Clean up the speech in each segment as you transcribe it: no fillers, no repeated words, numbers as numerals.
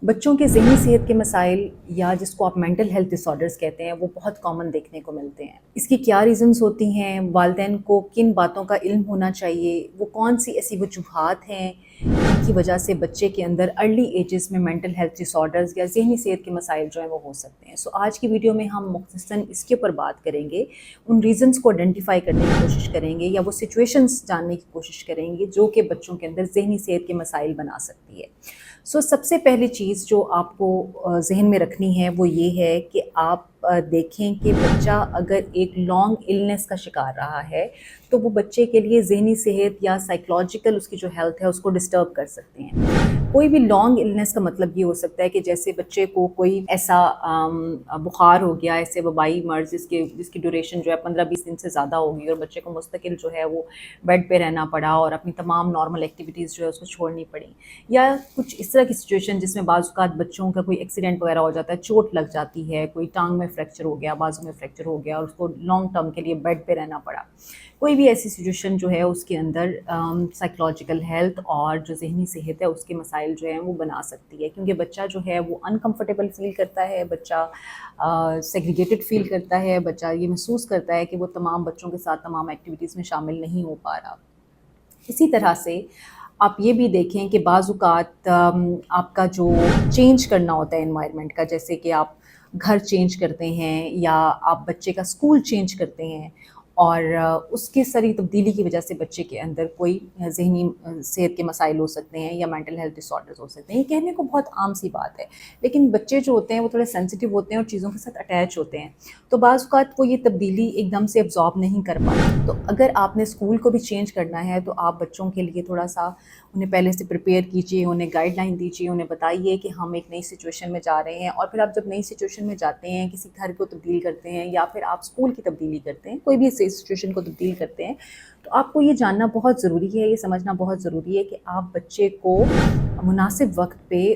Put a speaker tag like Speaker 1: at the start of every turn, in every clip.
Speaker 1: بچوں کے ذہنی صحت کے مسائل یا جس کو آپ مینٹل ہیلتھ ڈس آرڈرز کہتے ہیں وہ بہت کامن دیکھنے کو ملتے ہیں۔ اس کی کیا ریزنز ہوتی ہیں؟ والدین کو کن باتوں کا علم ہونا چاہیے؟ وہ کون سی ایسی وجوہات ہیں جن کی وجہ سے بچے کے اندر ارلی ایجز میں مینٹل ہیلتھ ڈس آرڈرز یا ذہنی صحت کے مسائل جو ہیں وہ ہو سکتے ہیں؟ آج کی ویڈیو میں ہم مختصراً اس کے اوپر بات کریں گے، ان ریزنز کو آئیڈینٹیفائی کرنے کی کوشش کریں گے یا وہ سچویشنز جاننے کی کوشش کریں گے جو کہ بچوں کے اندر ذہنی صحت کے مسائل بنا سکتی ہے۔ سب سے پہلی چیز جو آپ کو ذہن میں رکھنی ہے وہ یہ ہے کہ آپ دیکھیں کہ بچہ اگر ایک لانگ النس کا شکار رہا ہے تو وہ بچے کے لیے ذہنی صحت یا سائیکولوجیکل اس کی جو ہیلتھ ہے اس کو ڈسٹرب کر سکتے ہیں۔ کوئی بھی لانگ النس کا مطلب یہ ہو سکتا ہے کہ جیسے بچے کو کوئی ایسا بخار ہو گیا، ایسے وبائی مرض جس کی ڈیوریشن جو ہے 15-20 دن سے زیادہ ہوگی اور بچے کو مستقل جو ہے وہ بیڈ پہ رہنا پڑا اور اپنی تمام نارمل ایکٹیویٹیز جو ہے اس کو چھوڑنی پڑی، یا کچھ اس طرح کی سچویشن جس میں بعض اوقات بچوں کا کوئی ایکسیڈنٹ وغیرہ ہو جاتا ہے، چوٹ لگ جاتی ہے، کوئی ٹانگ میں فریکچر ہو گیا، بازو میں فریکچر ہو گیا اور اس کو لانگ ٹرم کے لیے بیڈ پہ رہنا پڑا۔ کوئی بھی ایسی سچویشن جو ہے اس کے اندر سائیکولوجیکل ہیلتھ اور جو ذہنی صحت ہے اس کے مسائل جو ہیں وہ بنا سکتی ہے، کیونکہ بچہ جو ہے وہ انکمفرٹیبل فیل کرتا ہے، بچہ سیگریگیٹڈ فیل کرتا ہے، بچہ یہ محسوس کرتا ہے کہ وہ تمام بچوں کے ساتھ تمام ایکٹیویٹیز میں شامل نہیں ہو پا رہا۔ اسی طرح سے آپ یہ بھی دیکھیں کہ بعض اوقات آپ کا جو چینج کرنا ہوتا ہے انوائرمنٹ کا، جیسے کہ آپ گھر چینج کرتے ہیں یا آپ بچے کا اسکول چینج کرتے ہیں اور اس کی ساری تبدیلی کی وجہ سے بچے کے اندر کوئی ذہنی صحت کے مسائل ہو سکتے ہیں یا مینٹل ہیلتھ ڈس آرڈرز ہو سکتے ہیں۔ یہ کہنے کو بہت عام سی بات ہے، لیکن بچے جو ہوتے ہیں وہ تھوڑے سینسیٹیو ہوتے ہیں اور چیزوں کے ساتھ اٹیچ ہوتے ہیں، تو بعض اوقات وہ یہ تبدیلی ایک دم سے ابزارب نہیں کر پاتے۔ تو اگر آپ نے اسکول کو بھی چینج کرنا ہے تو آپ بچوں کے لیے تھوڑا سا انہیں پہلے سے پریپیئر کیجیے، انہیں گائیڈ لائن دیجیے، انہیں بتائیے کہ ہم ایک نئی سچویشن میں جا رہے ہیں، اور پھر آپ جب نئی سچویشن میں جاتے ہیں، کسی گھر کو تبدیل کرتے ہیں یا پھر آپ اسکول کی تبدیلی کرتے ہیں، کوئی بھی سچویشن کو تبدیل کرتے ہیں، تو آپ کو یہ جاننا بہت ضروری ہے، یہ سمجھنا بہت ضروری ہے کہ آپ بچے کو مناسب وقت پہ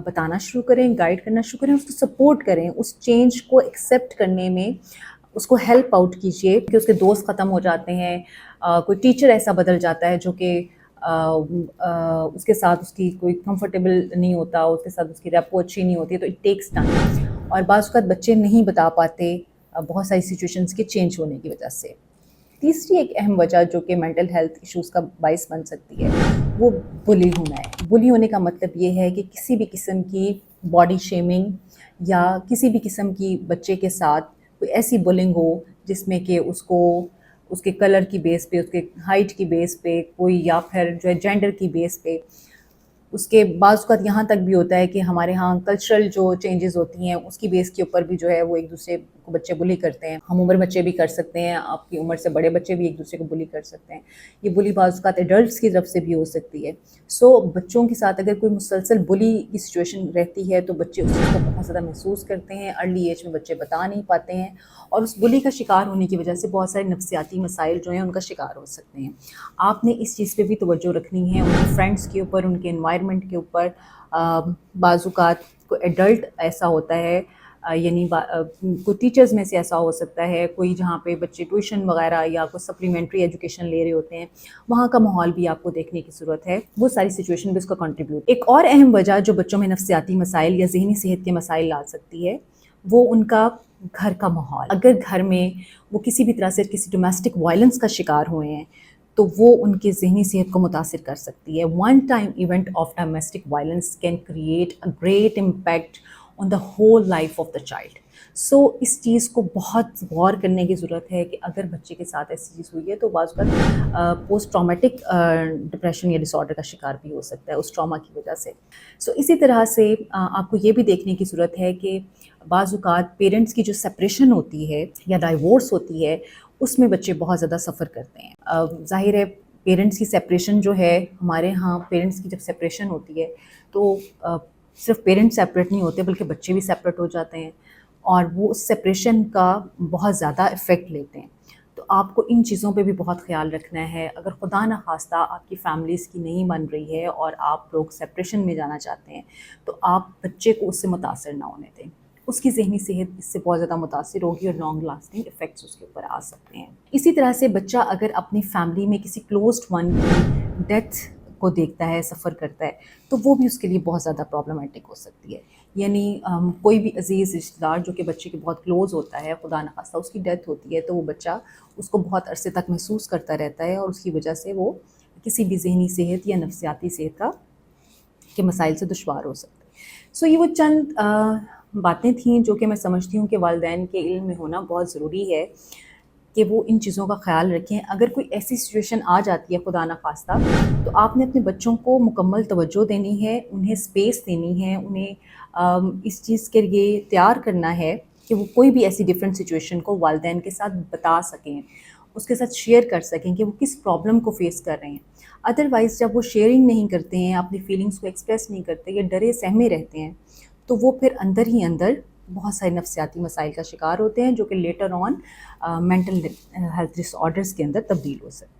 Speaker 1: بتانا شروع کریں، گائیڈ کرنا شروع کریں، اس کو سپورٹ کریں، اس چینج کو ایکسیپٹ کرنے میں اس کو ہیلپ آؤٹ کیجیے کہ اس کے دوست ختم ہو جاتے ہیں، کوئی ٹیچر ایسا بدل جاتا ہے جو کہ اس کے ساتھ اس کی کوئی کمفرٹیبل نہیں ہوتا، اس کے ساتھ اس کی ریپو اچھی نہیں ہوتی، تو اٹ ٹیکس ٹائم، اور بعض اوقات بچے نہیں بتا پاتے بہت ساری سچویشنز کے چینج ہونے کی وجہ سے۔ تیسری ایک اہم وجہ جو کہ مینٹل ہیلتھ ایشوز کا باعث بن سکتی ہے وہ بلی ہونا ہے۔ بلی ہونے کا مطلب یہ ہے کہ کسی بھی قسم کی باڈی شیمنگ یا کسی بھی قسم کی بچے کے ساتھ کوئی ایسی بلنگ ہو جس میں کہ اس کو اس کے کلر کی بیس پہ، اس کے ہائٹ کی بیس پہ کوئی، یا پھر جو ہے جینڈر کی بیس پہ، اس کے بعض اوقات یہاں تک بھی ہوتا ہے کہ ہمارے ہاں کلچرل جو چینجز ہوتی ہیں اس کی بیس کے اوپر بھی جو ہے وہ ایک دوسرے کو بچے بلی کرتے ہیں۔ ہم عمر بچے بھی کر سکتے ہیں، آپ کی عمر سے بڑے بچے بھی ایک دوسرے کو بلی کر سکتے ہیں۔ یہ بلی بعض اوقات ایڈلٹس کی طرف سے بھی ہو سکتی ہے۔ بچوں کے ساتھ اگر کوئی مسلسل بلی کی سچویشن رہتی ہے تو بچے اس چیز کو بہت زیادہ محسوس کرتے ہیں، ارلی ایج میں بچے بتا نہیں پاتے ہیں، اور اس بلی کا شکار ہونے کی وجہ سے بہت سارے نفسیاتی مسائل جو ہیں ان کا شکار ہو سکتے ہیں۔ آپ نے اس چیز پہ بھی توجہ رکھنی ہے، ان کے فرینڈس کے اوپر، ان کے انوائرمنٹ کے اوپر۔ بعض اوقات کوئی ایڈلٹ ایسا ہوتا ہے، یعنی کوئی ٹیچرز میں سے ایسا ہو سکتا ہے، کوئی جہاں پہ بچے ٹیوشن وغیرہ یا کوئی سپلیمنٹری ایجوکیشن لے رہے ہوتے ہیں، وہاں کا ماحول بھی آپ کو دیکھنے کی ضرورت ہے۔ وہ ساری سچویشن بھی اس کا کنٹریبیوٹ۔ ایک اور اہم وجہ جو بچوں میں نفسیاتی مسائل یا ذہنی صحت کے مسائل لا سکتی ہے وہ ان کا گھر کا ماحول۔ اگر گھر میں وہ کسی بھی طرح سے کسی ڈومیسٹک وائلنس کا شکار ہوئے ہیں تو وہ ان کی ذہنی صحت کو متاثر کر سکتی ہے۔ One time event of domestic violence can create a great impact on the whole life of the child. اس چیز کو بہت غور کرنے کی ضرورت ہے کہ اگر بچے کے ساتھ ایسی چیز ہوئی ہے تو بعض اوقات پوسٹ ٹرامیٹک ڈپریشن یا ڈس آرڈر کا شکار بھی ہو سکتا ہے اس ٹراما کی وجہ سے۔ اسی طرح سے آپ کو یہ بھی دیکھنے کی ضرورت ہے کہ بعض اوقات پیرنٹس کی جو سپریشن ہوتی ہے یا ڈائیورس ہوتی ہے اس میں بچے بہت زیادہ سفر کرتے ہیں۔ ظاہر ہے پیرنٹس کی سپریشن جو ہے، ہمارے ہاں پیرنٹس کی جب سپریشن ہوتی ہے تو صرف پیرنٹس سیپریٹ نہیں ہوتے بلکہ بچے بھی سیپریٹ ہو جاتے ہیں، اور وہ اس سپریشن کا بہت زیادہ افیکٹ لیتے ہیں۔ تو آپ کو ان چیزوں پہ بھی بہت خیال رکھنا ہے۔ اگر خدا نخواستہ آپ کی فیملیز کی نہیں بن رہی ہے اور آپ لوگ سپریشن میں جانا چاہتے ہیں تو آپ بچے کو اس سے متاثر نہ ہونے دیں۔ اس کی ذہنی صحت اس سے بہت زیادہ متاثر ہوگی اور لانگ لاسٹنگ ایفیکٹس اس کے اوپر آ سکتے ہیں۔ اسی طرح سے بچہ اگر اپنی فیملی میں کسی کلوزڈ ون کی ڈیتھ کو دیکھتا ہے، سفر کرتا ہے، تو وہ بھی اس کے لیے بہت زیادہ پرابلمٹک ہو سکتی ہے. یعنی کوئی بھی عزیز رشتہ دار جو کہ بچے کے بہت کلوز ہوتا ہے، خدا نخواستہ اس کی ڈیتھ ہوتی ہے، تو وہ بچہ اس کو بہت عرصے تک محسوس کرتا رہتا ہے، اور اس کی وجہ سے وہ کسی بھی ذہنی صحت یا نفسیاتی صحت کے مسائل سے دشوار ہو سکتا ہے. سو یہ وہ چند باتیں تھیں جو کہ میں سمجھتی ہوں کہ والدین کے علم میں ہونا بہت ضروری ہے کہ وہ ان چیزوں کا خیال رکھیں. اگر کوئی ایسی سچویشن آ جاتی ہے خدا نخواستہ، تو آپ نے اپنے بچوں کو مکمل توجہ دینی ہے، انہیں اسپیس دینی ہے، انہیں اس چیز کے لیے تیار کرنا ہے کہ وہ کوئی بھی ایسی ڈفرینٹ سچویشن کو والدین کے ساتھ بتا سکیں، اس کے ساتھ شیئر کر سکیں کہ وہ کس پرابلم کو فیس کر رہے ہیں. ادروائز جب وہ شیئرنگ نہیں کرتے ہیں، اپنی فیلنگس کو ایکسپریس نہیں کرتے یا ڈرے سہمے رہتے ہیں، تو وہ پھر اندر ہی اندر بہت سارے نفسیاتی مسائل کا شکار ہوتے ہیں جو کہ later on mental health disorders کے اندر تبدیل ہو سکتے ہیں.